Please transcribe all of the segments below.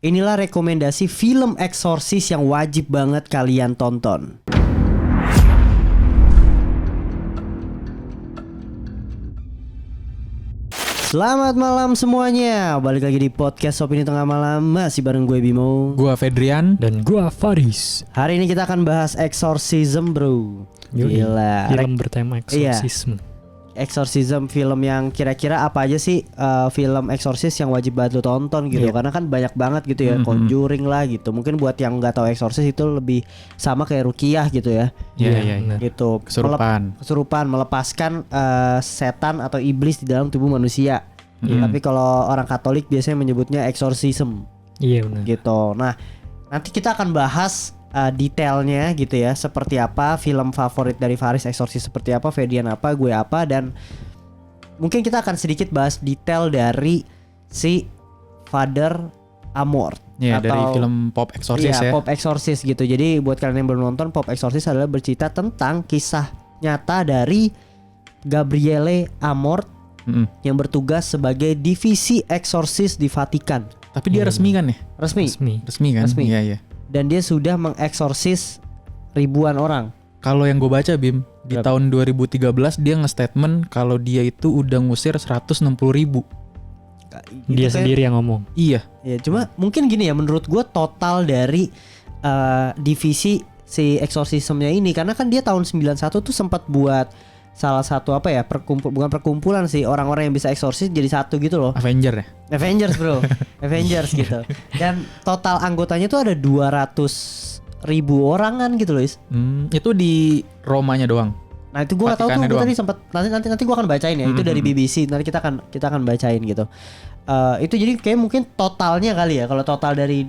Inilah rekomendasi film Exorcist yang wajib banget kalian tonton. Selamat malam semuanya. Balik lagi di podcast Opini Tengah Malam. Masih bareng gue Bimo, gua Fedrian, dan gua Faris. Hari ini kita akan bahas Exorcism, bro. Gila. Film bertema exorcism. Exorcism, film yang kira-kira apa aja sih film Exorcist yang wajib banget lu tonton gitu. Karena kan banyak banget gitu ya, Conjuring lah gitu. Mungkin buat yang nggak tahu Exorcist itu lebih sama kayak Ruqyah gitu ya. Iya. Gitu. Kesurupan melepaskan setan atau iblis di dalam tubuh manusia. Tapi kalau orang Katolik biasanya menyebutnya exorcism. Iya benar. Gitu. Nah, nanti kita akan bahas detailnya gitu ya, seperti apa film favorit dari Faris Exorcist, seperti apa, Fedian apa, gue apa, dan mungkin kita akan sedikit bahas detail dari si Father Amorth. Iya, dari film Pop Exorcist ya. Pop Exorcist gitu. Jadi buat kalian yang belum nonton, Pop Exorcist adalah bercerita tentang kisah nyata dari Gabriele Amorth yang bertugas sebagai divisi eksorsis di Vatikan. Tapi dia resmi kan ya? Resmi kan? Resmi. Iya. Dan dia sudah mengeksorsis ribuan orang. Kalau yang gue baca Bim, di tahun 2013 dia nge-statement kalau dia itu udah ngusir 160 ribu. Dia sendiri yang ngomong. Iya. Ya, cuma mungkin gini ya, menurut gue total dari divisi si eksorsismnya ini, karena kan dia tahun 91 tuh sempat buat salah satu bukan perkumpulan sih, orang-orang yang bisa eksorsis jadi satu gitu loh. Avengers bro. Avengers gitu. Dan total anggotanya tuh ada 200.000 orangan gitu loh, Is. Itu di Romanya doang. Nah itu gue gak tahu tuh, gue tadi sempat nanti gue akan bacain ya. Itu dari BBC, nanti kita akan bacain gitu. Itu jadi kayak mungkin totalnya kali ya, kalau total dari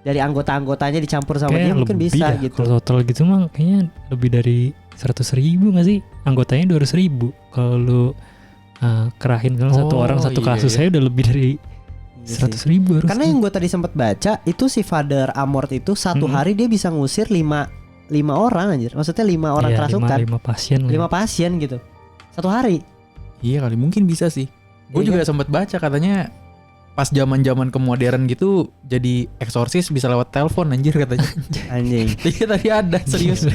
anggota-anggotanya dicampur sama kayak dia mungkin bisa gitu. Kalau total gitu mah kayaknya lebih dari 100.000 gak sih? Anggotanya 200.000. Kalau lu kerahin kan satu orang satu kasus, saya udah lebih dari 100.000 harusnya. Karena yang gue tadi sempat baca itu si Father Amorth itu satu hari dia bisa ngusir 5 orang anjir. Maksudnya 5 orang kerasukan. 5 pasien gitu. Satu hari. Iya kali, mungkin bisa sih. Gue juga sempat baca katanya pas zaman-zaman kemodern gitu jadi eksorsis bisa lewat telepon anjir katanya. Anjing. Iya tadi ada, serius.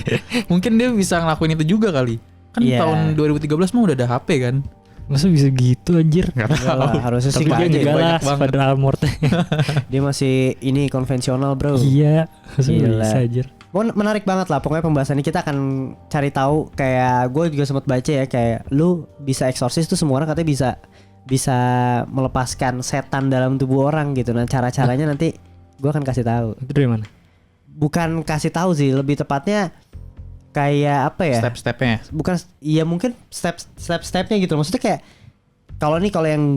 Mungkin dia bisa ngelakuin itu juga kali. Kan tahun 2013 mah udah ada HP kan. Masa bisa gitu anjir? Gak tahu. Harusnya sih dia juga lah Father Amorth. Dia masih ini konvensional bro. Iya. Bisa anjir. Menarik banget lah pokoknya pembahasannya. Kita akan cari tahu, kayak gue juga sempat baca ya, kayak lu bisa eksorsis tuh semua orang katanya bisa melepaskan setan dalam tubuh orang gitu. Nah cara-caranya nanti gue akan kasih tahu. Itu dari mana? Bukan kasih tahu sih, lebih tepatnya kayak apa ya? Step-stepnya. Bukan, iya mungkin step-stepnya gitu. Maksudnya kayak kalau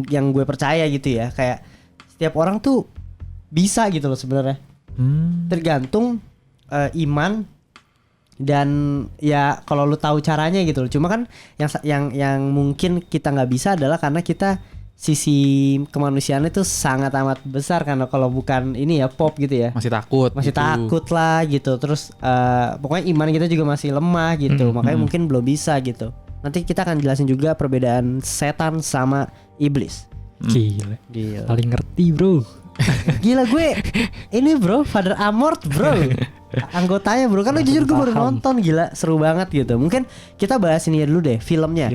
yang gue percaya gitu ya, kayak setiap orang tuh bisa gitu loh sebenarnya. Tergantung iman dan ya kalau lu tahu caranya gitu loh. Cuma kan yang mungkin kita nggak bisa adalah karena kita sisi kemanusiaan itu sangat amat besar, karena kalau bukan ini ya pop gitu ya masih takut lah gitu. Terus pokoknya iman kita juga masih lemah gitu. Makanya mungkin belum bisa gitu. Nanti kita akan jelasin juga perbedaan setan sama iblis. Gila. Paling ngerti bro. Gila gue ini bro, Father Amorth bro. Anggotanya bro, kan lu jujur gue baru nonton, gila seru banget gitu. Mungkin kita bahas ini dulu deh, filmnya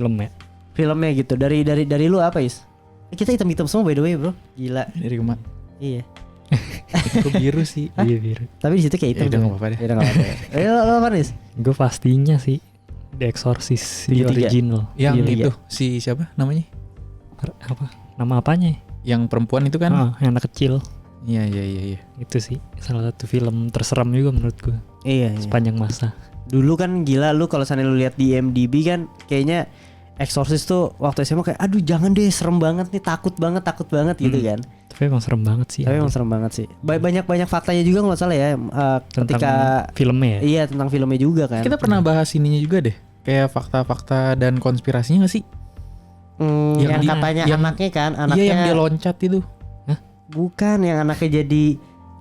gitu. Dari lu apa Is? Kita hitam-hitam semua by the way bro. Gila. Dari kemana? Iya. Gue biru sih. Iya biru. Tapi di situ kayak hitam. Udah nggak apa-apa deh. Udah nggak apa-apa. Lo apa Is? Gue pastinya sih The Exorcist di original. Yang itu si siapa namanya? Apa? Nama apanya? Yang perempuan itu kan? Yang anak kecil. Iya. Itu sih salah satu film terseram juga menurut gue. Iya. Sepanjang masa. Dulu kan gila lu kalau sana lu lihat di IMDb kan kayaknya Exorcist tuh waktu SMA kayak aduh jangan deh, serem banget nih, takut banget gitu kan. Tapi emang serem banget sih. Banyak faktanya juga nggak salah ya ketika filmnya ya. Iya, tentang filmnya juga kan. Kita pernah bahas ininya juga deh. Kayak fakta-fakta dan konspirasinya nggak sih? Yang katanya anaknya kan, Iya yang dia loncat itu. Bukan, yang anaknya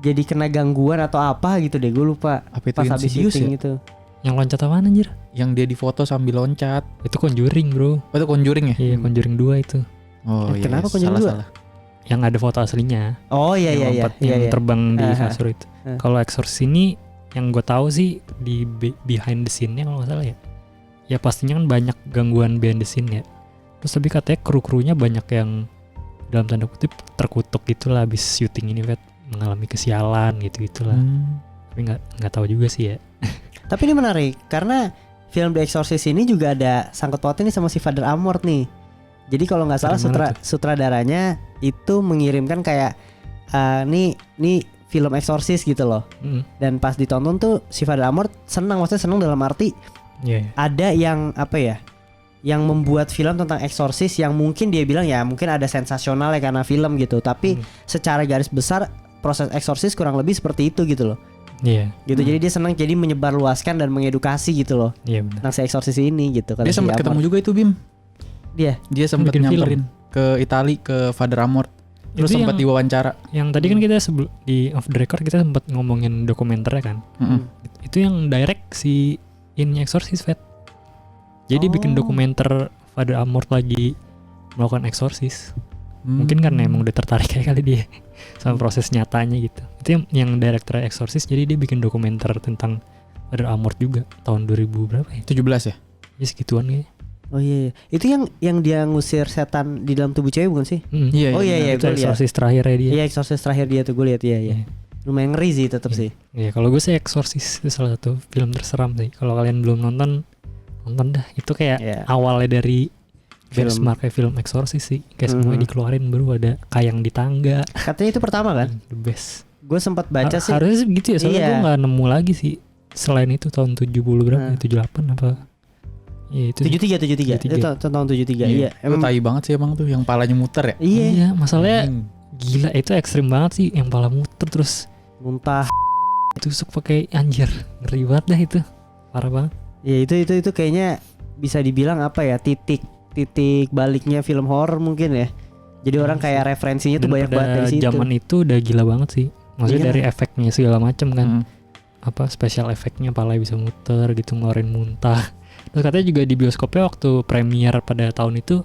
jadi kena gangguan atau apa gitu deh, gue lupa. Apa itu pas habis syuting itu. Yang loncat apaan anjir? Yang dia difoto sambil loncat. Itu Conjuring bro. Oh itu Conjuring ya? Iya Conjuring 2 itu. Oh iya. Kenapa Conjuring 2? Ya yang ada foto aslinya. Oh iya yang iya iya. lompat, yang terbang di Aha. kasur itu. Kalau Exorcist ini yang gue tahu sih di behind the scene-nya kalau nggak salah ya. Ya pastinya kan banyak gangguan behind the scene ya. Terus tapi katanya kru-krunya banyak yang dalam tanda kutip terkutuk gitulah habis syuting ini Vet, mengalami kesialan gitu-gitulah. Tapi nggak tahu juga sih ya. Tapi ini menarik karena film The Exorcist ini juga ada sangkut pautnya nih sama si Father Amorth nih. Jadi kalau nggak salah sutradaranya itu mengirimkan kayak nih film Exorcist gitu loh. Dan pas ditonton tuh si Father Amorth senang, maksudnya senang dalam arti ada yang apa ya, yang membuat film tentang Exorcist yang mungkin dia bilang ya mungkin ada sensasional ya karena film gitu. Tapi secara garis besar proses Exorcist kurang lebih seperti itu gitu loh. Iya. Gitu. Jadi dia senang jadi menyebarluaskan dan mengedukasi gitu loh. Iya benar. Tentang si Exorcist ini gitu. Dia sempat si ketemu juga itu Bim. Dia sempat bikin nyamperin ke Itali ke Father Amorth. Terus sempat diwawancara. Yang tadi kan kita di off the record kita sempat ngomongin dokumenternya kan. Itu yang direct si ini Exorcist Vet. Jadi bikin dokumenter Father Amorth lagi melakukan Exorcist. Mungkin karena emang udah tertarik kayak kali dia sama proses nyatanya gitu. Itu yang director Exorcist, jadi dia bikin dokumenter tentang Father Amorth juga tahun 2000 berapa ya? 17 ya? Ya segituan kayaknya. Oh iya. Itu yang dia ngusir setan di dalam tubuh cewek bukan sih? Iya. Oh iya itu Exorcist terakhirnya dia. Iya, Exorcist terakhir dia tuh gue lihat iya. Lumayan ngeri sih tetap sih. Iya, kalau gue sih Exorcist itu salah satu film terseram sih. Kalau kalian belum nonton dah. Itu kayak awalnya dari benchmark kayak film Exorcist sih. Kayak semuanya dikeluarin baru ada kayang di tangga. Katanya itu pertama kan? The best. Gue sempat baca sih. Harusnya gitu ya, soalnya gue gak nemu lagi sih. Selain itu tahun 70 berapa? 78 apa? Iya itu 73. Itu tahun 73. Iya. Emang tai banget sih emang tuh yang palanya muter ya. Iya, masalahnya gila itu ekstrim banget sih yang pala muter terus muntah. Tusuk pakai anjir. Ngeri banget dah itu. Parah banget. Ya itu kayaknya bisa dibilang apa ya, titik baliknya film horor mungkin ya. Jadi orang kayak referensinya tuh banyak banget dari situ. Zaman itu udah gila banget sih. Maksudnya dari efeknya segala macam kan. Apa special efeknya pala bisa muter gitu, ngeluarin muntah. Terus katanya juga di bioskopnya waktu premier pada tahun itu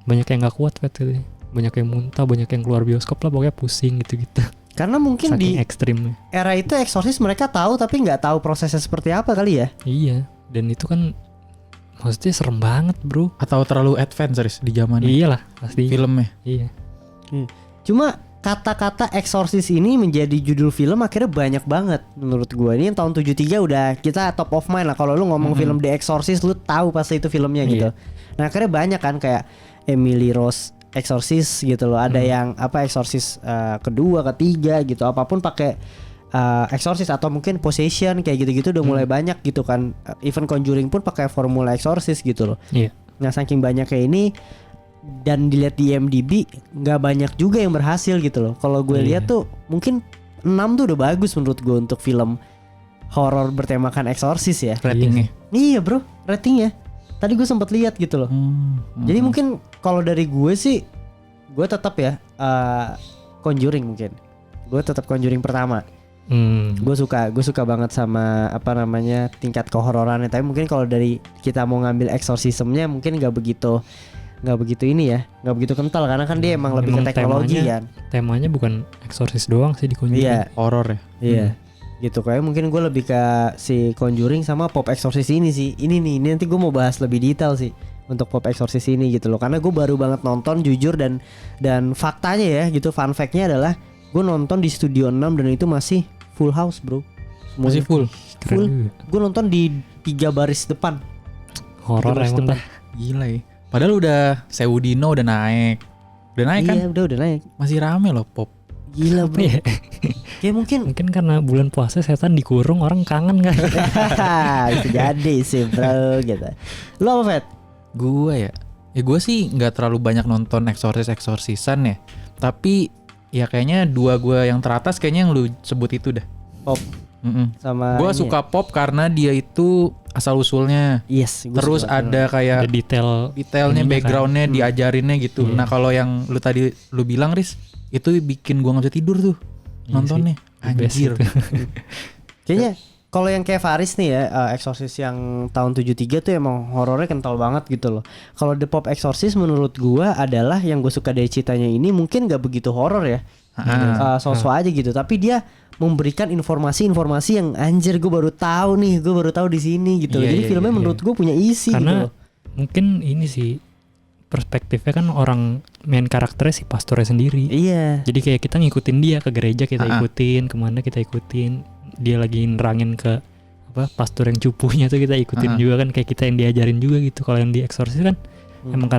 banyak yang gak kuat katanya. Banyak yang muntah, banyak yang keluar bioskop lah, pokoknya pusing gitu-gitu. Karena mungkin saking di ekstrimnya. Era itu Exorcist mereka tahu tapi nggak tahu prosesnya seperti apa kali ya. Iya, dan itu kan maksudnya serem banget bro. Atau terlalu advance di zaman iyalah pasti filmnya. Iya. Cuma kata-kata Exorcist ini menjadi judul film akhirnya banyak banget menurut gue. Ini yang tahun 73 udah kita top of mind lah. Kalau lu ngomong film The Exorcist lu tahu pasti itu filmnya gitu. Nah akhirnya banyak kan kayak Emily Rose Exorcist gitu loh. Ada yang apa Exorcist kedua, ketiga gitu. Apapun pakai Exorcist atau mungkin Possession kayak gitu-gitu udah mulai banyak gitu kan. Even Conjuring pun pakai formula Exorcist gitu loh. Nah saking banyak kayak ini dan dilihat di IMDb nggak banyak juga yang berhasil gitu loh. Kalau gue lihat tuh mungkin 6 tuh udah bagus menurut gue untuk film horor bertemakan Exorcist ya. Ratingnya. Iya bro, ratingnya. Tadi gue sempat lihat gitu loh. Jadi mungkin kalau dari gue sih, gue tetap ya Conjuring mungkin. Gue tetap Conjuring pertama. Gue suka banget sama apa namanya tingkat kehororannya. Tapi mungkin kalau dari kita mau ngambil exorcismnya mungkin nggak begitu ini ya, nggak begitu kental karena kan dia emang lebih ke teknologi kan. Temanya bukan Exorcist doang sih di Conjuring. Iya, horor ya. Iya. Gitu kayak mungkin gue lebih ke si Conjuring sama Pop Exorcist ini sih. Ini nanti gue mau bahas lebih detail sih untuk Pop Exorcist ini gitu loh. Karena gue baru banget nonton jujur dan faktanya ya gitu, fun fact-nya adalah gue nonton di Studio 6 dan itu masih full house bro. Masih full. Gue nonton di 3 baris depan. Horor emang dah. Gila ya. Padahal udah Sewu Dino udah naik kan? Iya udah naik. Masih rame loh Pop. Gila bro. Kayak mungkin karena bulan puasa setan dikurung, orang kangen kan. Itu jadi sih bro gitu. Lo apa Fet? Gue ya gue sih gak terlalu banyak nonton Exorcist-Exorcisan ya. Tapi ya kayaknya 2 gue yang teratas kayaknya yang lu sebut itu dah. Pop sama gue suka Pop karena dia itu asal usulnya. Yes. Terus ada kayak ada detailnya, backgroundnya kan? Diajarinnya gitu. Nah kalau yang lu bilang Riz, itu bikin gue nggak bisa tidur tuh nontonnya. Anjir. Kayaknya Kalau yang kayak Faris nih ya, Exorcist yang tahun 73 tuh emang horornya kental banget gitu loh. Kalau The Pop Exorcist menurut gua adalah yang gue suka dari ceritanya ini mungkin gak begitu horor ya. So-so aja gitu, tapi dia memberikan informasi-informasi yang anjir gue baru tahu di sini gitu. Iya, Jadi iya, filmnya iya. menurut gue punya isi gitu Karena loh. mungkin ini sih perspektifnya kan orang main karakternya si pastornya sendiri. Iya. Jadi kayak kita ngikutin dia ke gereja, kita Ah. ikutin kemana kita ikutin. Dia lagi nerangin ke apa pastor yang cupunya tuh kita ikutin juga kan, kayak kita yang diajarin juga gitu. Kalau yang di Exorcist kan emang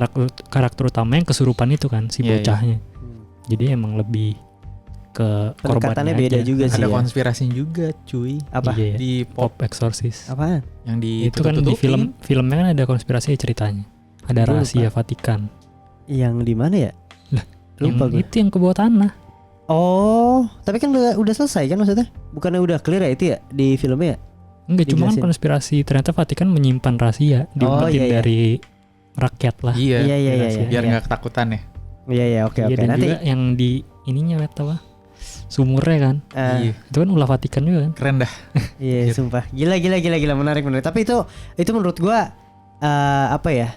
karakter utama yang kesurupan itu kan si Iya, iya. bocahnya. Jadi emang lebih ke Pendekatannya korbannya beda aja. juga sih Ada ya. konspirasinya juga cuy. Apa? Iya, Di Pop Exorcist. Apaan? yang Itu kan di filmnya kan ada konspirasi ceritanya. Ada Gua rahasia Vatikan. Yang di mana ya? Lah, Lupa yang gue. itu yang ke bawah tanah. Oh, tapi kan udah selesai kan maksudnya? Bukannya udah clear ya itu ya di filmnya ya? Enggak, cuma kan Dijelasin. konspirasi ternyata Vatikan menyimpan rahasia diumpetin iya, iya. dari rakyat lah. Iya. Iya, iya, iya, iya. Biar nggak ketakutan ya. Iya iya oke Iya, oke. dan Nanti juga yang di ininya apa? Sumurnya kan. Iya. Itu kan ulah Vatikan juga kan. Keren dah. iya sumpah. Gila menarik. Tapi itu menurut gua apa ya?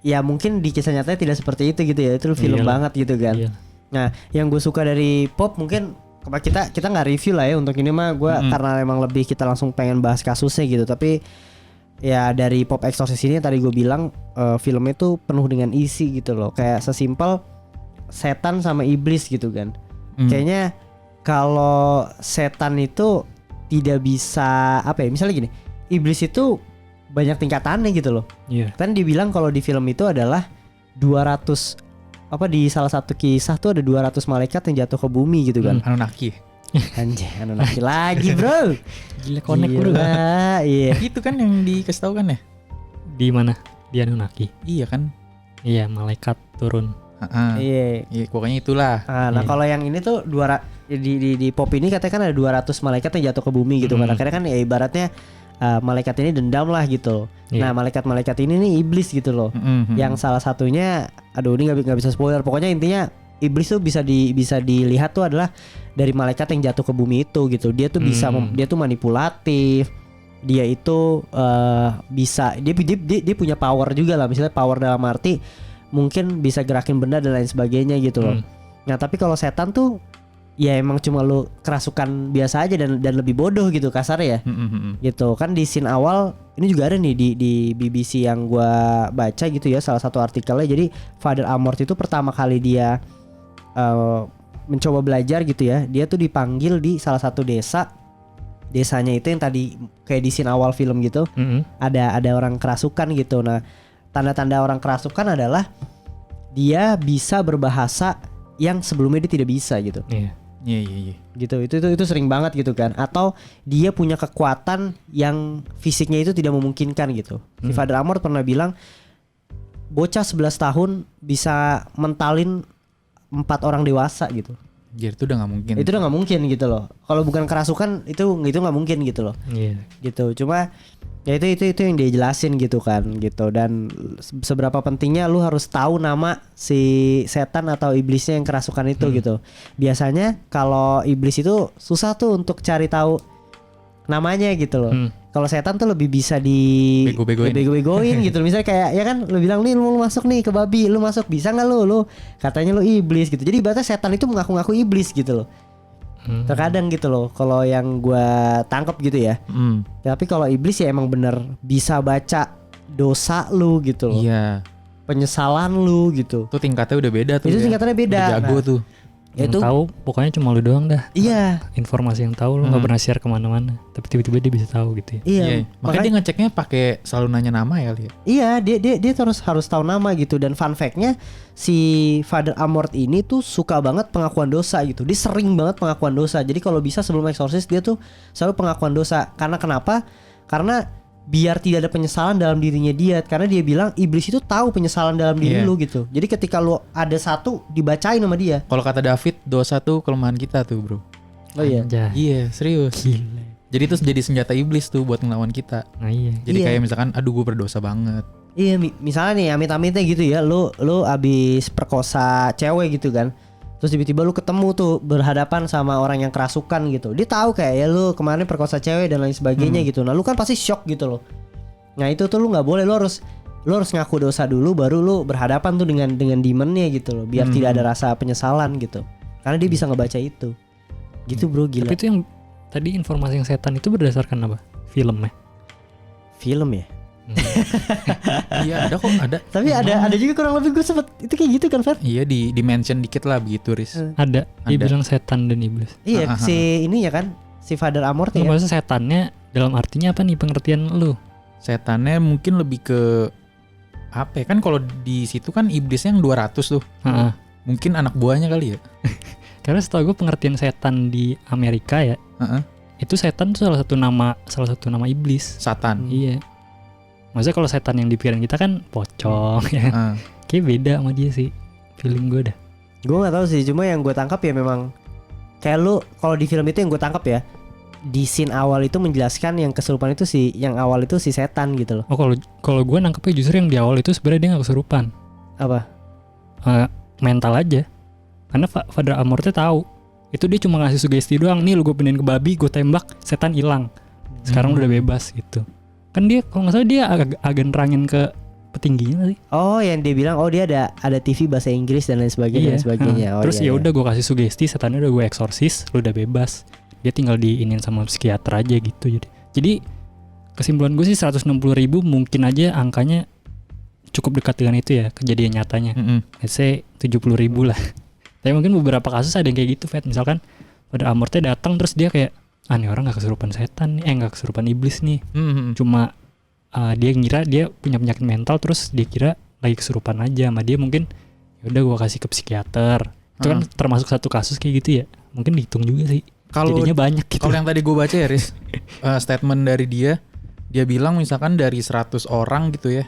Ya mungkin di kisah nyatanya tidak seperti itu gitu ya. Itu film Iyalah. banget gitu kan. Iya. Nah, yang gue suka dari Pop mungkin kita nggak review lah ya untuk ini mah gue karena memang lebih kita langsung pengen bahas kasusnya gitu. Tapi ya dari Pop Exorcist ini tadi gue bilang filmnya tuh penuh dengan isi gitu loh. Kayak sesimpel setan sama iblis gitu kan. Kayaknya kalau setan itu tidak bisa apa ya? Misalnya gini, iblis itu banyak tingkatannya gitu loh. Iya. Kan dibilang kalau di film itu adalah 200 apa di salah satu kisah tuh ada 200 malaikat yang jatuh ke bumi gitu kan. Anunnaki. Anjay, Anunnaki lagi, Bro. Gila connect bro. Gila, iya. Itu kan yang dikasih tahu kan ya? Di mana? Di Anunnaki. Iya kan? Iya, malaikat turun. Iya. Iya, pokoknya itulah. Nah, kalau yang ini tuh di Pop ini katanya kan ada 200 malaikat yang jatuh ke bumi gitu kan. Akhirnya kan ya ibaratnya malaikat ini dendam lah gitu. Iya. Nah, malaikat-malaikat ini nih iblis gitu loh. Yang salah satunya, aduh ini nggak bisa spoiler. Pokoknya intinya iblis tuh bisa dilihat tuh adalah dari malaikat yang jatuh ke bumi itu gitu. Dia tuh bisa dia tuh manipulatif. Dia itu bisa dia punya power juga lah. Misalnya power dalam arti mungkin bisa gerakin benda dan lain sebagainya gitu loh. Nah, tapi kalau setan tuh ya emang cuma lu kerasukan biasa aja dan lebih bodoh gitu kasar ya. Gitu kan di scene awal ini juga ada nih di BBC yang gua baca gitu ya, salah satu artikelnya. Jadi Father Amorth itu pertama kali dia mencoba belajar gitu ya, dia tuh dipanggil di salah satu desanya itu yang tadi kayak di scene awal film gitu. Ada orang kerasukan gitu. Nah, tanda-tanda orang kerasukan adalah dia bisa berbahasa yang sebelumnya dia tidak bisa gitu. Iya. Iya. Gitu. Itu sering banget gitu kan. Atau dia punya kekuatan yang fisiknya itu tidak memungkinkan gitu. Si Father Amorth pernah bilang bocah 11 tahun bisa mentalin 4 orang dewasa gitu. Jadi itu udah nggak mungkin. Itu udah nggak mungkin gitu loh. Kalau bukan kerasukan itu nggak mungkin gitu loh. Iya. Gitu. Cuma ya itu yang dia jelasin gitu kan gitu. Dan seberapa pentingnya lu harus tahu nama si setan atau iblisnya yang kerasukan itu gitu. Biasanya kalau iblis itu susah tuh untuk cari tahu namanya gitu loh. Kalau setan tuh lebih bisa bego-begoin gitu. Misalnya kayak ya kan lu bilang nih lu masuk nih ke babi, lu masuk bisa nggak lu katanya lu iblis gitu. Jadi ibaratnya setan itu mengaku-ngaku iblis gitu loh. Terkadang gitu loh kalau yang gua tangkep gitu ya. Tapi kalau iblis ya emang bener bisa baca dosa lu gitu loh. Iya. Penyesalan lu gitu. Itu tingkatnya udah beda tuh. Itu ya. tingkatannya beda. Udah jago Nah, tuh. ya Yang itu tahu pokoknya cuma lu doang dah. iya. Informasi yang tahu lu nggak pernah share kemana-mana. Tapi tiba-tiba dia bisa tahu gitu ya. Iya. Makanya dia ngeceknya pakai selalu nanya nama ya lihat. Iya, dia harus tahu nama gitu. Dan fun fact-nya si Father Amorth ini tuh suka banget pengakuan dosa gitu. Dia sering banget pengakuan dosa. Jadi kalau bisa sebelum Exorcist dia tuh selalu pengakuan dosa. Karena kenapa? Karena biar tidak ada penyesalan dalam dirinya dia. Karena dia bilang iblis itu tahu penyesalan dalam diri lu gitu. Jadi ketika lu ada satu dibacain sama dia. Kalau kata David, dosa tuh kelemahan kita tuh, bro. Oh iya. Anjay. Iya, serius. Gila. Jadi itu jadi senjata iblis tuh buat ngelawan kita. Nah iya. Jadi Iya. kayak misalkan aduh gue berdosa banget. Iya, misalnya nih amit-amitnya gitu ya, lu abis perkosa cewek gitu kan. Terus tiba-tiba lu ketemu tuh berhadapan sama orang yang kerasukan gitu. Dia tahu kayak ya lu kemarin perkosa cewek dan lain sebagainya gitu. Nah lu kan pasti shock gitu loh. Nah itu tuh lu nggak boleh, lu harus ngaku dosa dulu baru lu berhadapan tuh dengan demonnya gitu loh. Biar tidak ada rasa penyesalan gitu. Karena dia bisa ngebaca itu. Gitu bro, gila. Tapi itu yang tadi informasi yang setan itu berdasarkan apa? Film ya? Film ya. Iya ada kok, ada. Tapi ada juga kurang lebih gue sempet itu kayak gitu kan Fer? Iya di mention dikit lah begitu Riz. Ada. Dia bilang setan dan iblis. Iya si ini ya kan, si Father Amorth ya. Maksudnya setannya dalam artinya apa nih pengertian lu? Setannya mungkin lebih ke apa ya, kan kalau di situ kan iblisnya yang 200 tuh. Mungkin anak buahnya kali ya. Karena setahu gue pengertian setan di Amerika ya, itu setan tuh salah satu nama iblis. Satan. Iya. Maksudnya kalau setan yang di pikiran kita kan pocong ya. Kayak beda sama dia sih. Feeling gue dah. Gue nggak tahu sih, cuma yang gue tangkap ya memang kayak lu kalau di film itu yang gue tangkap ya, di scene awal itu menjelaskan yang kesurupan itu yang awal itu si setan gitu loh. Oh kalau gue nangkepnya justru yang di awal itu sebenarnya dia nggak kesurupan. Apa? Mental aja. Karena Father Amorth tahu itu dia cuma ngasih sugesti doang. Nih lu gue pindahin ke babi, gue tembak, setan hilang. Sekarang udah bebas gitu. Kan dia kalau nggak salah dia agak nerangin ke petingginya sih. Oh yang dia bilang dia ada TV bahasa Inggris dan lain sebagainya. Terus ya udah gue kasih sugesti, setannya udah gue eksorsis, lu udah bebas. Dia tinggal diinin sama psikiater aja gitu. Jadi kesimpulan gue sih 160.000 mungkin aja angkanya cukup dekat dengan itu ya kejadian nyatanya. Let's say 70.000 lah. Tapi mungkin beberapa kasus ada yang kayak gitu, Fat. Misalkan Father Amorth datang terus dia kayak nih orang gak kesurupan setan nih, gak kesurupan iblis nih. Cuma dia ngira dia punya penyakit mental, terus dia kira lagi kesurupan aja sama dia. Mungkin yaudah gue kasih ke psikiater. Itu kan termasuk satu kasus kayak gitu ya. Mungkin dihitung juga sih. Jadinya banyak gitu. Kalau yang tadi gue baca ya Riz, statement dari dia bilang misalkan dari 100 orang gitu ya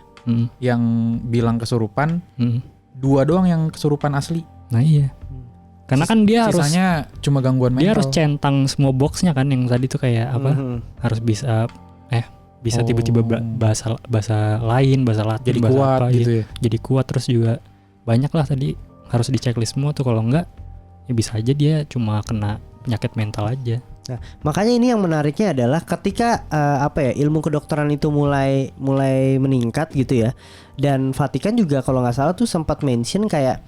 yang bilang kesurupan, 2 doang yang kesurupan asli. Nah iya. Karena kan dia sisanya cuma gangguan mental. Dia harus centang semua boxnya kan, yang tadi tuh kayak apa? Harus bisa tiba-tiba bahasa lain, bahasa Latin, jadi bahasa kuat apa, gitu ya. Jadi kuat, terus juga banyak lah tadi harus di checklist semua tuh. Kalau enggak ya bisa aja dia cuma kena penyakit mental aja. Nah, makanya ini yang menariknya adalah ketika ilmu kedokteran itu mulai meningkat gitu ya. Dan Vatikan juga kalau nggak salah tuh sempat mention kayak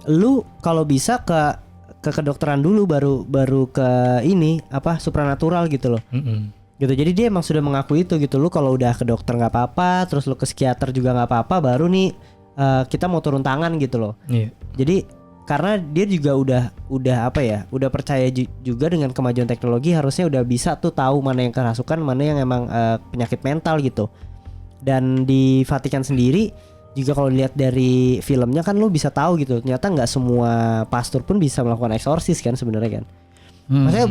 lu kalau bisa ke kedokteran dulu baru ke ini supranatural gitu loh. Gitu. Jadi dia emang sudah mengaku itu gitu. Lu kalau udah ke dokter nggak apa-apa, terus lu ke psikiater juga nggak apa-apa, baru nih kita mau turun tangan gitu loh. Jadi karena dia juga udah percaya juga dengan kemajuan teknologi, harusnya udah bisa tuh tahu mana yang kerasukan, mana yang emang penyakit mental gitu. Dan di Vatikan sendiri juga kalau lihat dari filmnya kan lu bisa tahu gitu, ternyata nggak semua pastor pun bisa melakukan eksorsis kan sebenarnya kan. Maksudnya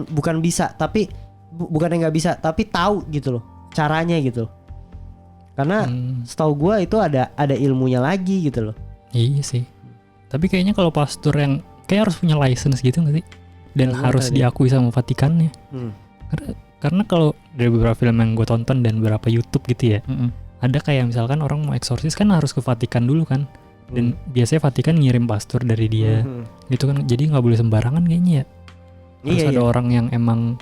bukan bisa, tapi bukan yang nggak bisa, tapi tahu gitu loh caranya gitu. Karena setahu gue itu ada ilmunya lagi gitu loh. Iya sih. Tapi kayaknya kalau pastor yang kayak harus punya license gitu nggak sih? Dan harus diakui sama Vatikannya. Karena kalau dari beberapa film yang gue tonton dan beberapa YouTube gitu ya, ada kayak misalkan orang mau eksorsis kan harus ke Vatikan dulu kan. Dan biasanya Vatikan ngirim pastor dari dia gitu kan. Jadi nggak boleh sembarangan kayaknya ya. Harus ada orang yang emang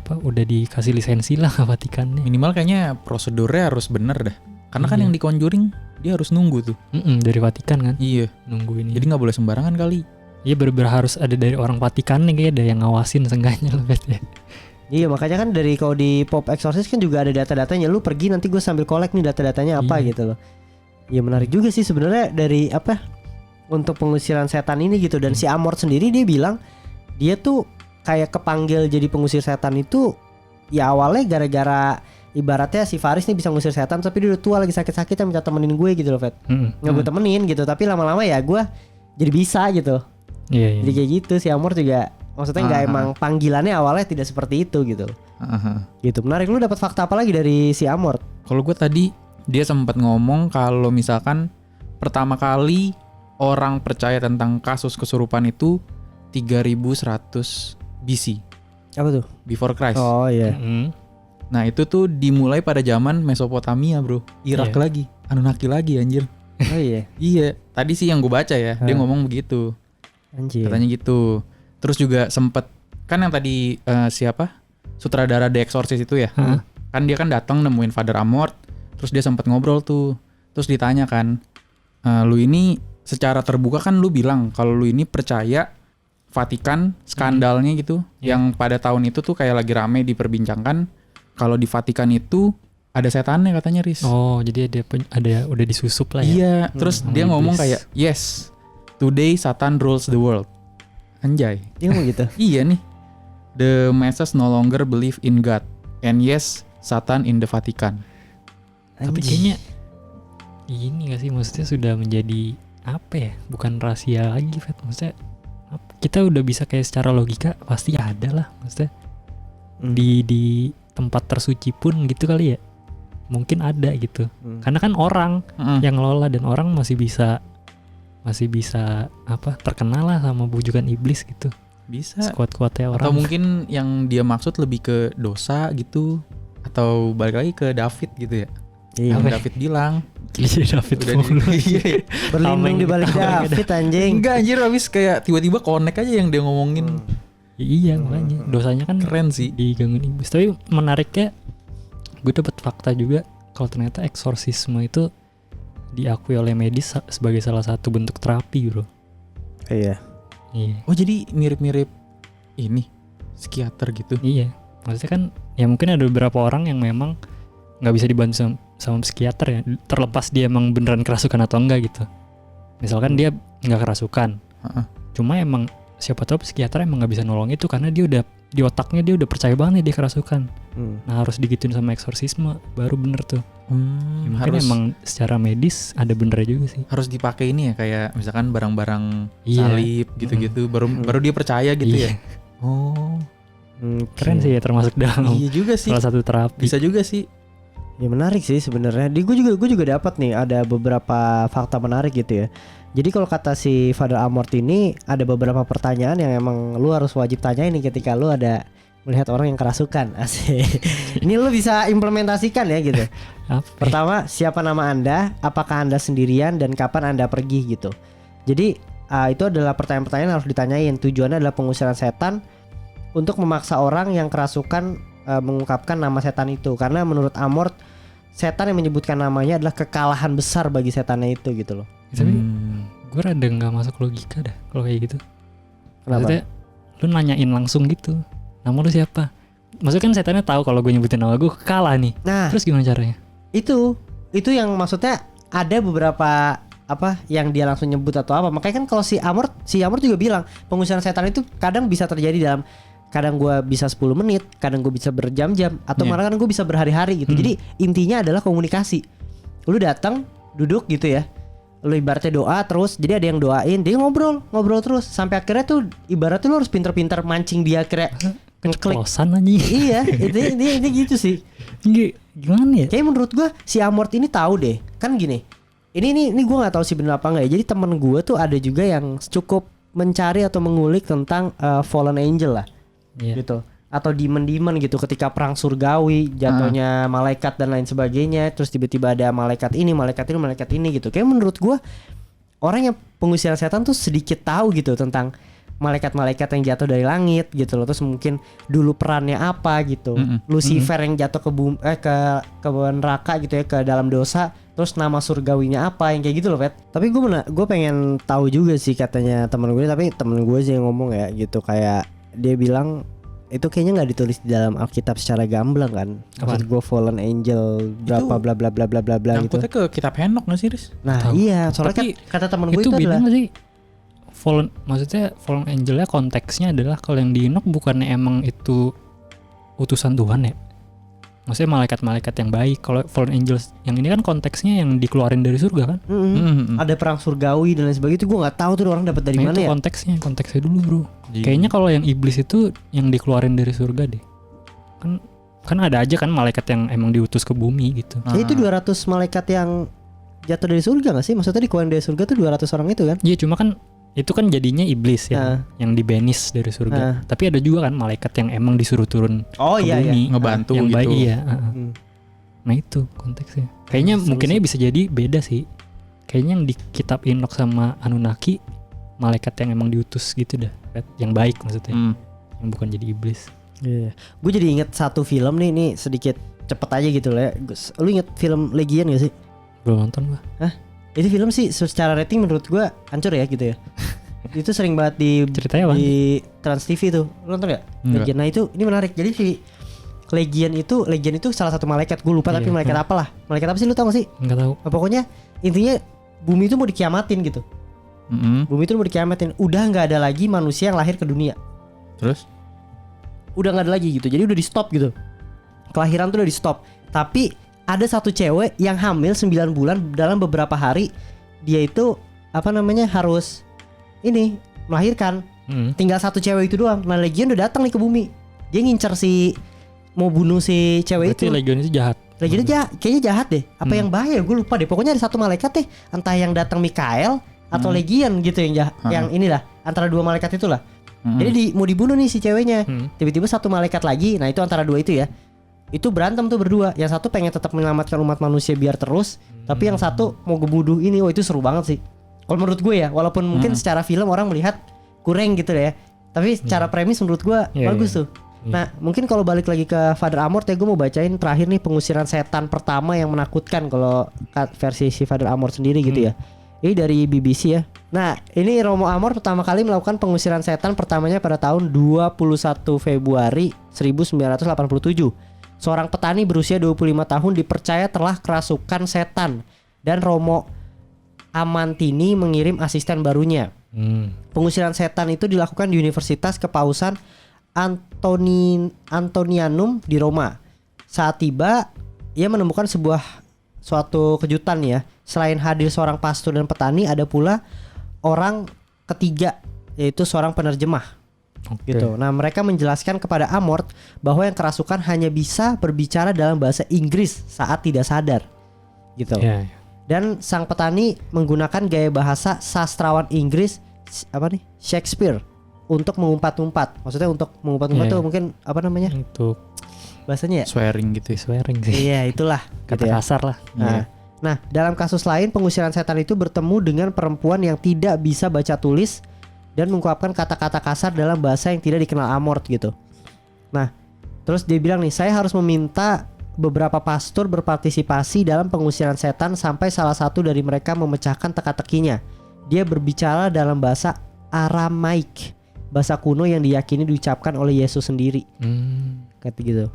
udah dikasih lisensi lah ke Vatikannya. Minimal kayaknya prosedurnya harus bener dah. Karena kan yang di Conjuring dia harus nunggu tuh. Dari Vatikan kan. Iya. Nunggu ini. Jadi nggak boleh sembarangan kali. Iya bener-bener harus ada dari orang Vatikan nih, kayak ada yang ngawasin seenggaknya lah ya. Iya makanya kan dari kalau di Pop Exorcist kan juga ada data-datanya. Lu pergi nanti gue sambil collect nih data-datanya apa gitu loh. Iya menarik juga sih sebenarnya dari untuk pengusiran setan ini gitu. Dan si Amorth sendiri dia bilang dia tuh kayak kepanggil jadi pengusir setan itu ya awalnya gara-gara ibaratnya si Faris nih bisa ngusir setan, tapi dia udah tua lagi sakit-sakitnya minta temenin gue gitu loh Fet. Nggak gue temenin gitu, tapi lama-lama ya gue jadi bisa gitu. Jadi kayak gitu si Amorth juga. Maksudnya nggak emang panggilannya awalnya tidak seperti itu gitu. Gitu. Menarik. Lu dapat fakta apa lagi dari si Amorth? Kalau gue tadi dia sempat ngomong kalau misalkan pertama kali orang percaya tentang kasus kesurupan itu 3100 BC. Apa tuh? Before Christ. Oh iya. Nah itu tuh dimulai pada zaman Mesopotamia bro. Irak lagi, Anunnaki lagi anjir. Oh iya. Iya. tadi sih yang gue baca ya, dia ngomong begitu. Anjir. Katanya gitu. Terus juga sempet kan yang tadi siapa? Sutradara The Exorcist itu ya. Kan dia kan datang nemuin Father Amorth, terus dia sempet ngobrol tuh. Terus ditanya kan, lu ini secara terbuka kan lu bilang kalau lu ini percaya Vatikan skandalnya gitu, yang pada tahun itu tuh kayak lagi rame diperbincangkan kalau di Vatikan itu ada setannya katanya, Riz. Oh, jadi ada udah disusup lah ya. Iya, terus dia ngomong iblis. kayak yes, today Satan rules the world. Anjay. Dia ngomong gitu. Iya nih. The masses no longer believe in God. And yes, Satan in the Vatican. Tapi kayaknya ini gak sih, maksudnya sudah menjadi apa ya? Bukan rahasia lagi, Fet. Maksudnya kita udah bisa kayak secara logika pasti ada lah, maksudnya di tempat tersuci pun gitu kali ya. Mungkin ada gitu. Karena kan orang yang ngelola dan orang masih bisa apa? Terkenal lah sama bujukan iblis gitu. Bisa. Sekuat-kuatnya orang. Atau mungkin yang dia maksud lebih ke dosa gitu, atau balik lagi ke David gitu ya. Iya. Yang David bilang David udah berlindung di balik David anjing. Enggak anjir, habis kayak tiba-tiba connect aja yang dia ngomongin. Iya makanya dosanya kan Keren sih. digangguin iblis. Tapi menariknya gue dapet fakta juga kalau ternyata eksorsisme itu diakui oleh medis sebagai salah satu bentuk terapi, bro. Iya. Iya. Oh jadi mirip-mirip ini psikiater gitu. Iya. Maksudnya kan ya mungkin ada beberapa orang yang memang nggak bisa dibantu sama psikiater ya, terlepas dia emang beneran kerasukan atau enggak gitu. Misalkan dia nggak kerasukan, cuma emang siapa tahu psikiater emang nggak bisa nolong itu karena dia udah di otaknya dia udah percaya banget nih dia kerasukan. Nah harus digituin sama eksorsisme baru bener tuh. Ya, mungkin emang secara medis ada benernya juga sih. Harus dipakai ini ya, kayak misalkan barang-barang Iya. salib gitu-gitu, baru dia percaya gitu Iya. ya. Oh, Keren sih ya, termasuk dalam iya juga sih. salah satu terapi. Bisa juga sih. Ya menarik sih sebenarnya. Gue juga dapat nih ada beberapa fakta menarik gitu ya. Jadi kalau kata si Father Amorth ini ada beberapa pertanyaan yang emang lu harus wajib tanyain nih ketika lu ada melihat orang yang kerasukan. Asik. Ini lu bisa implementasikan ya gitu. Apa? Pertama, siapa nama Anda? Apakah Anda sendirian dan kapan Anda pergi gitu. Jadi itu adalah pertanyaan-pertanyaan yang harus ditanyain. Tujuannya adalah pengusiran setan untuk memaksa orang yang kerasukan mengungkapkan nama setan itu. Karena menurut Amorth, setan yang menyebutkan namanya adalah kekalahan besar bagi setannya itu gitu loh. Tapi gue rada nggak masuk logika dah kalau kayak gitu. Kenapa? Maksudnya lu nanyain langsung gitu, nama lu siapa? Maksudnya kan setannya tahu kalau gue nyebutin nama gue kalah nih. Nah, Terus gimana caranya? itu yang maksudnya ada beberapa apa yang dia langsung nyebut atau apa. Makanya kan kalau si Amorth juga bilang pengusiran setan itu kadang bisa terjadi dalam, kadang gue bisa 10 menit, kadang gue bisa berjam-jam, atau malah kadang gue bisa berhari-hari gitu. Jadi intinya adalah komunikasi. Lu datang, duduk gitu ya, lu ibaratnya doa terus, jadi ada yang doain, dia ngobrol terus sampai akhirnya tuh ibaratnya lu harus pinter-pinter mancing dia akhirnya ngeklik. Keceplosan aja. Iya, ini gitu sih. Gimana ya? Kayak menurut gua si Amorth ini tahu deh. Kan gini. Ini gua nggak tahu sih benar apa enggak ya. Jadi temen gua tuh ada juga yang cukup mencari atau mengulik tentang fallen angel lah. Iya. Gitu. Atau demon gitu ketika perang surgawi, jatuhnya malaikat dan lain sebagainya, terus tiba-tiba ada malaikat ini gitu. Kayak menurut gua orang yang pengusiran setan tuh sedikit tahu gitu tentang malaikat-malaikat yang jatuh dari langit gitu loh. Terus mungkin dulu perannya apa gitu. Lucifer yang jatuh ke neraka gitu ya, ke dalam dosa, terus nama surgawinya apa yang kayak gitu loh, Pet. Tapi gue pengen tahu juga sih katanya temen gue, tapi temen gue sih yang ngomong ya gitu, kayak dia bilang itu kayaknya nggak ditulis di dalam Alkitab secara gamblang kan. Maksud gue fallen angel berapa bla bla bla bla bla bla gitu. Nyangkutnya ke kitab Henok nggak sih, Riz? Nah iya, soalnya Tapi kan kata temen gue itu beda adalah nggak sih? Maksudnya fallen angelnya konteksnya adalah kalau yang di Enoch bukannya emang itu utusan Tuhan ya? Maksudnya malaikat-malaikat yang baik. Kalau fallen angels yang ini kan konteksnya yang dikeluarin dari surga kan? ada perang surgawi dan lain sebagainya. Itu gue nggak tahu tuh orang dapat dari Nah, mana itu ya. konteksnya dulu, bro. Iya. Kayaknya kalau yang iblis itu yang dikeluarin dari surga deh. Kan ada aja kan malaikat yang emang diutus ke bumi gitu. Ya, itu 200 malaikat yang jatuh dari surga nggak sih? Maksudnya dikeluarin dari surga tuh 200 orang itu kan? Iya, cuma kan itu kan jadinya iblis ya, yang dibenis dari surga. Tapi ada juga kan malaikat yang emang disuruh turun ke bumi, ngebantu yang gitu. baik, iya. Nah itu konteksnya. Kayaknya mungkinnya bisa jadi beda sih. kayaknya yang di kitab Enoch sama Anunnaki malaikat yang emang diutus gitu dah, Fet. Yang baik maksudnya, yang bukan jadi iblis. Iya. Gue jadi inget satu film nih sedikit cepet aja gitu lah ya. Lu inget film Legion gak sih? Belum nonton gua. Itu film sih secara rating menurut gue hancur ya gitu ya. Itu sering banget Ceritanya apa? di Trans TV tuh. Lu nonton gak? Enggak. Legion. Nah itu ini menarik. Jadi si Legion itu salah satu malaikat. Gue lupa tapi Iya. malaikat apalah. Malaikat apa sih lu tau gak sih? Enggak tahu. Nah, pokoknya intinya bumi itu mau dikiamatin gitu. Bumi itu mau dikiamatin. Udah nggak ada lagi manusia yang lahir ke dunia. Terus? Udah nggak ada lagi gitu. Jadi udah di stop gitu. Kelahiran tuh udah di stop. Tapi ada satu cewek yang hamil 9 bulan dalam beberapa hari. Dia itu harus ini melahirkan. Tinggal satu cewek itu doang. Nah Legion udah datang nih ke bumi. Dia ngincer mau bunuh si cewek Berarti itu. Legion itu jahat. Legion kayaknya jahat deh. Apa yang bahaya gue lupa deh. Pokoknya ada satu malaikat deh. Entah yang datang Mikael atau Legion gitu yang jahat. Yang inilah antara dua malaikat itulah. Jadi mau dibunuh nih si ceweknya. Tiba-tiba satu malaikat lagi. Nah itu antara dua itu ya. Itu berantem tuh berdua. Yang satu pengen tetap menyelamatkan umat manusia biar terus. Tapi yang satu mau ngebunuh ini. Oh itu seru banget sih. Kalau menurut gue ya. Walaupun mungkin secara film orang melihat kurang gitu ya. Tapi secara premis menurut gue bagus tuh. Nah mungkin kalau balik lagi ke Father Amorth ya, gue mau bacain terakhir nih pengusiran setan pertama yang menakutkan kalau versi si Father Amorth sendiri gitu ya. Ini dari BBC ya. Nah ini Romo Amorth pertama kali melakukan pengusiran setan pertamanya pada tahun 21 Februari 1987. Seorang petani berusia 25 tahun dipercaya telah kerasukan setan. Dan Romo Amantini mengirim asisten barunya. Pengusiran setan itu dilakukan di Universitas Kepausan Antonianum di Roma. Saat tiba, ia menemukan suatu kejutan ya. Selain hadir seorang pastor dan petani, ada pula orang ketiga, yaitu seorang penerjemah. Gitu. Nah, mereka menjelaskan kepada Amorth bahwa yang kerasukan hanya bisa berbicara dalam bahasa Inggris saat tidak sadar. Gitu. Dan sang petani menggunakan gaya bahasa sastrawan Inggris Shakespeare untuk mengumpat-umpat. Maksudnya untuk mengumpat-umpat tuh mungkin Untuk bahasanya ya? Swearing gitu ya. Swearing sih. Iya, itulah. Kata gitu ya. kasar lah. Nah, dalam kasus lain pengusiran setan itu bertemu dengan perempuan yang tidak bisa baca tulis dan mengucapkan kata-kata kasar dalam bahasa yang tidak dikenal Amorth gitu. Nah, terus dia bilang nih, saya harus meminta beberapa pastor berpartisipasi dalam pengusiran setan sampai salah satu dari mereka memecahkan teka-tekinya. Dia berbicara dalam bahasa Aramaik, bahasa kuno yang diyakini diucapkan oleh Yesus sendiri. Kata gitu.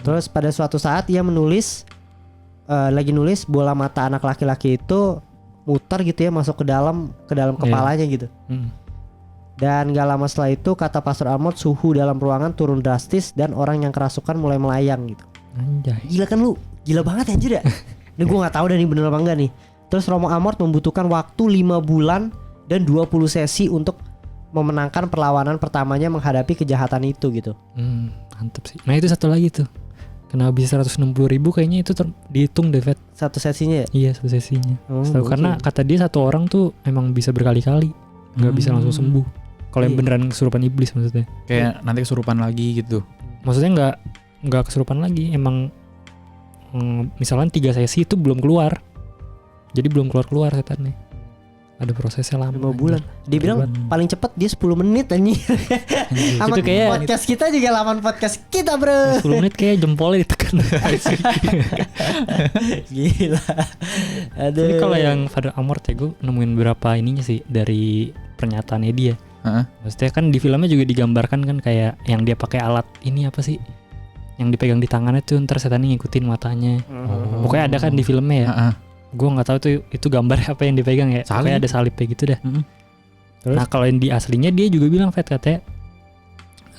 Terus pada suatu saat ia lagi nulis, bola mata anak laki-laki itu muter gitu ya, masuk ke dalam kepalanya gitu. Dan gak lama setelah itu, kata Pastor Amorth, suhu dalam ruangan turun drastis dan orang yang kerasukan mulai melayang gitu. Anjay. Gila kan lu? Gila banget anjir ya. Ini gue gak tahu dan ini bener apa enggak nih. Terus Romo Amorth membutuhkan waktu 5 bulan dan 20 sesi untuk memenangkan perlawanan pertamanya menghadapi kejahatan itu gitu. Mantep sih. Nah itu satu lagi tuh, kenapa bisa 160.000 kayaknya itu dihitung deh, Vet. Satu sesinya ya? Iya, satu sesinya. Karena mungkin. kata dia satu orang tuh emang bisa berkali-kali, nggak bisa langsung sembuh. Kalau yang beneran kesurupan iblis maksudnya. Kayak nanti kesurupan lagi gitu. Maksudnya nggak kesurupan lagi, emang misalnya 3 sesi itu belum keluar. Jadi belum keluar setannya. Ada prosesnya lama. 5 bulan. Dia bilang paling cepat dia 10 menit anjir. Sama Itu kayak podcast kita juga lawan podcast kita, bro. 10 menit kayak jempolnya ditekan. Gila. Aduh. Tapi kalau yang Father Amorth ya, gue nemuin berapa ininya sih dari pernyataannya dia. Maksudnya kan di filmnya juga digambarkan kan kayak yang dia pakai alat ini apa sih? Yang dipegang di tangannya tuh ntar setannya ngikutin matanya. Pokoknya ada kan di filmnya ya. Gue nggak tahu tuh itu gambar apa yang dipegang ya. Salib. Pokoknya ada salibnya gitu dah. Terus? Nah kalau yang di aslinya dia juga bilang, Fet, katanya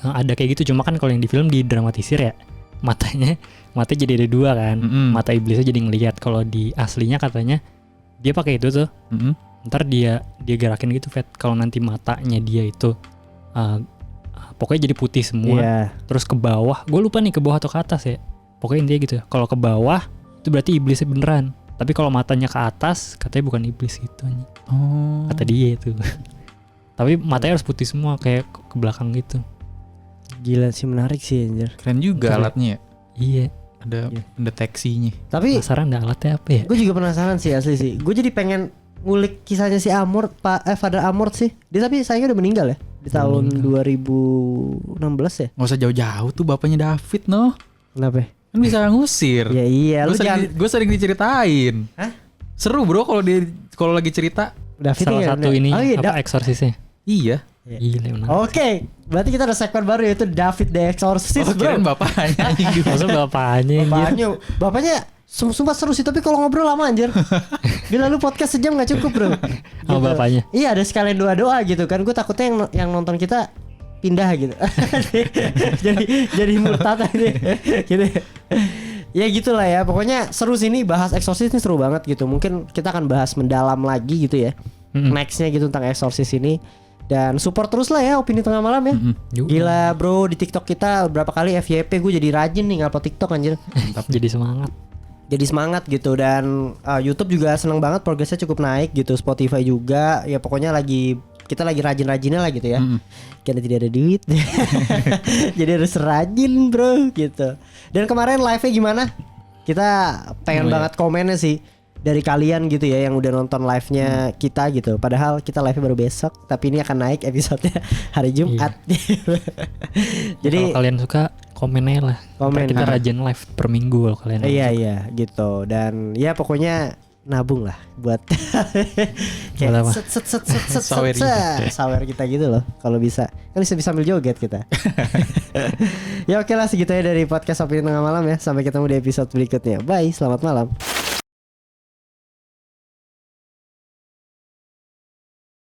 ada kayak gitu. Cuma kan kalau yang di film didramatisir ya, matanya jadi ada 2 kan. Mata iblisnya jadi ngelihat. Kalau di aslinya katanya dia pakai itu tuh. Ntar dia gerakin gitu, Fet. Kalau nanti matanya dia itu pokoknya jadi putih semua. Terus ke bawah, gue lupa nih ke bawah atau ke atas ya. Pokoknya intinya gitu. Kalau ke bawah itu berarti iblisnya beneran. Tapi kalau matanya ke atas, katanya bukan iblis gitu. Kata dia itu. Tapi matanya harus putih semua, kayak ke belakang gitu. Gila sih, menarik sih anjir. Keren juga alatnya ya. Iya. Ada pendeteksinya. Tapi penasaran ada alatnya apa ya? gue juga penasaran sih asli sih. Gue jadi pengen ngulik kisahnya si Amort, Father Amort sih. Dia tapi sayangnya udah meninggal ya di tahun 2016 ya. Nggak usah jauh-jauh tuh bapaknya David noh. Kenapa? Kan bisa ngusir. Ya iya, Gue sering diceritain. Hah? Seru bro kalau lagi cerita. David Salah ya, satu ini oh, iya, apa eksorsisnya. Iya. Gila benar. Oke, berarti kita ada segmen baru yaitu David the Exorcist, Oh bro. kirain bapaknya. Maksudnya bapaknya anjir. Bapaknya sumpah seru sih, tapi kalau ngobrol lama anjir. Gila lu podcast sejam gak cukup, bro. Oh, bapaknya. Iya, ada sekalian doa-doa gitu kan. Gue takutnya yang nonton kita pindah gitu. jadi murtad aja gitu. Ya gitulah ya. Pokoknya seru sih, ini bahas Exorcist ini seru banget gitu. Mungkin kita akan bahas mendalam lagi gitu ya. Nextnya gitu tentang Exorcist ini. Dan support terus lah ya Opini Tengah Malam ya. Gila bro, di TikTok kita berapa kali FYP, gue jadi rajin nih ngupload TikTok anjir. Mantap, jadi semangat. Jadi semangat gitu. Dan YouTube juga seneng banget, progresnya cukup naik gitu. Spotify juga. Ya pokoknya kita lagi rajin-rajinnya lah gitu ya. Karena tidak ada duit. Jadi harus rajin bro gitu. Dan kemarin live-nya gimana? Kita pengen banget komennya sih dari kalian gitu ya yang udah nonton live-nya kita gitu. Padahal kita live-nya baru besok, tapi ini akan naik episode-nya hari Jumat. Jadi kalau kalian suka komen aja lah. Komen. Ntar kita rajin live per minggu kalau kalian. Iya gitu. Dan ya pokoknya nabung lah buat kayak Buat apa? sawer kita gitu loh. Kalau bisa kan bisa sambil joget kita. Ya oke lah, segitu ya dari podcast Opini Tengah Malam ya. Sampai ketemu di episode berikutnya. Bye, selamat malam.